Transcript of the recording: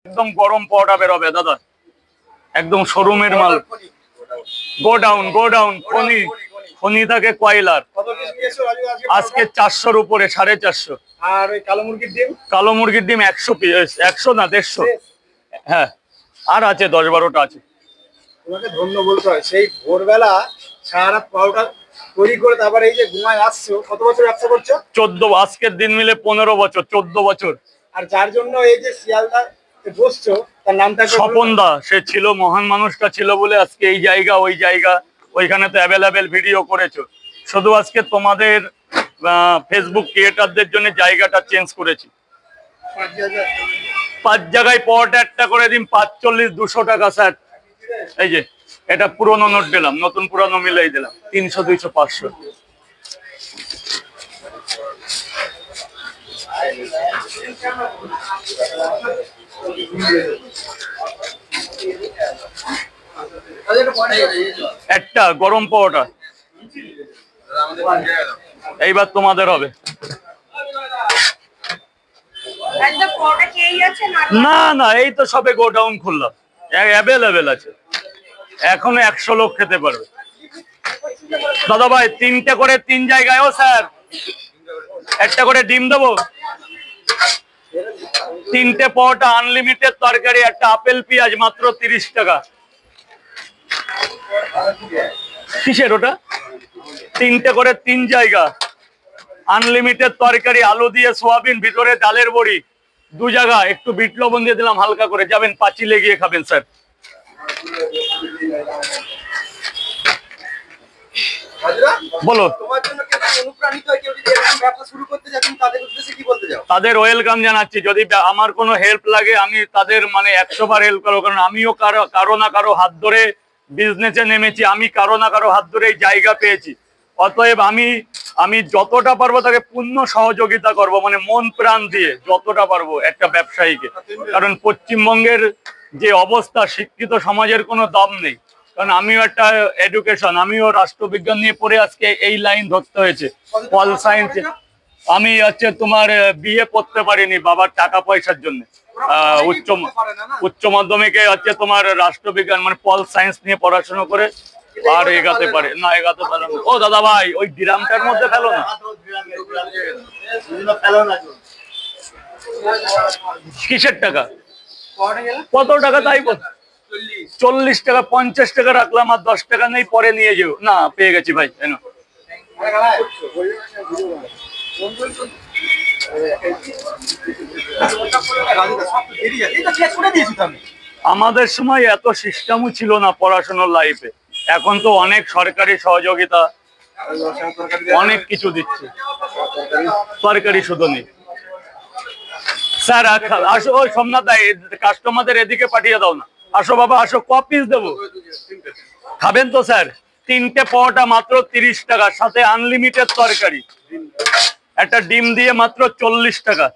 একদম গরম পাওয়াটা বেরোবে দাদা, একদম শোরুমের মাল। গোডাউন খনি, খনি থাকে কয়লার। আজকে 400-র উপরে, 450। আর ওই কালো মুরগির ডিম? কালো মুরগির ডিম 100 পিস, 100 না 150। হ্যাঁ, আর আছে 10-12টা আছে। তোমাকে ধন্য বলতে হয়, সেই ভোরবেলা সারা রাত পাউডার তৈরি করে তারপরে এই যে ঘুমায় আসছো। কত বছর ব্যবসা করছো? 14, আজকের দিন মিলে 15 বছর, 14 বছর। আর যার জন্য এই যে শিয়ালদা বসছো, তার নামটা স্বপন দা, সে ছিল মহান মানুষটা ছিল বলে আজকে এই জায়গা ওই জায়গা, ওইখানে তো অ্যাভেলেবেল ভিডিও করেছো। শুধু আজকে তোমাদের ফেসবুক ক্রিয়েটারদের জন্য জায়গাটা চেঞ্জ করেছি। 5 জায়গায় পট একটা করে দিন, 45 200 টাকা স্যার। এই যে এটা পুরনো নোট দিলাম, নতুন পুরনো মিলাই দিলাম, 300 200 500। একটা গরম পাওয়াটা এইবার তোমাদের হবে। না না, এই তো সবে গোডাউন খুললাম, অ্যাভেলেবেল আছে, এখনো 100 লোক খেতে পারবে। দাদা ভাই 3টে করে 3 জায়গায়। ও স্যার, একটা করে ডিম দেবো, 3টে পরোটা, আনলিমিটেড তরকারি, একটা আপেল পেঁয়াজ, মাত্র 30 টাকা। কিসের ওটা? 3টে করে 3 জায়গা, আনলিমিটেড তরকারি, আলু দিয়ে সোয়াবিন, ভিতরে ডালের বড়ি, 2 জায়গা, একটু বিট লবণ দিয়ে দিলাম হালকা করে, যাবেন পাঁচিলে গিয়ে খাবেন স্যার। বলো, তাদের ওয়েলকাম জানাচ্ছি। যদি আমার কোনো হেল্প লাগে, আমি তাদের মানে 100 বার হেল্প করবো, কারণ আমিও কারো না কারো হাত ধরে বিজনেসে নেমেছি, আমি কারো না কারো হাত ধরে এই জায়গা পেয়েছি। অতএব আমি যতটা পারবো তাকে পূর্ণ সহযোগিতা করব, মানে মন প্রাণ দিয়ে যতটা পারবো একটা ব্যবসায়ীকে। কারণ পশ্চিমবঙ্গের যে অবস্থা, শিক্ষিত সমাজের কোনো দাম নেই। কারণ আমিও একটা এডুকেশন, আমিও রাষ্ট্রবিজ্ঞান নিয়ে পড়ে আজকে এই লাইন ধরতে হয়েছে, পল সায়েন্স। আমি হচ্ছে তোমার বিয়ে পড়তে পারিনি বাবার টাকা পয়সার জন্য, উচ্চ মাধ্যমিকে হচ্ছে তোমার রাষ্ট্রবিজ্ঞান মানে পল সায়েন্স নিয়ে পড়াশোনা করে আর এগাতে পারে না, এগাতে পারে না। ও দাদা ভাই, ওই ড্রামটার মধ্যে ফেলো না। কিসের টাকা? কত টাকা তাই বল? 40 টাকা, 50 টাকা রাখলাম, আর 10 টাকা নেই, পরে নিয়ে যেও না। পেয়ে গেছি ভাই, তাই না? আমাদের সময় এত সিস্টেমও ছিল না পড়াশোনার লাইফে। এখন তো অনেক সরকারি সহযোগিতা, অনেক কিছু দিচ্ছে, সরকারি শুধু নেই। স্যার আসো, ওই সোমনাথ দা, কাস্টমারদের এদিকে পাঠিয়ে দাও না। আসো বাবা, আসো, কপিস দেবো, খাবেন তো স্যার? 3টে পরোটা মাত্র 30 টাকা, সাথে আনলিমিটেড তরকারি, একটা ডিম দিয়ে মাত্র 40 টাকা।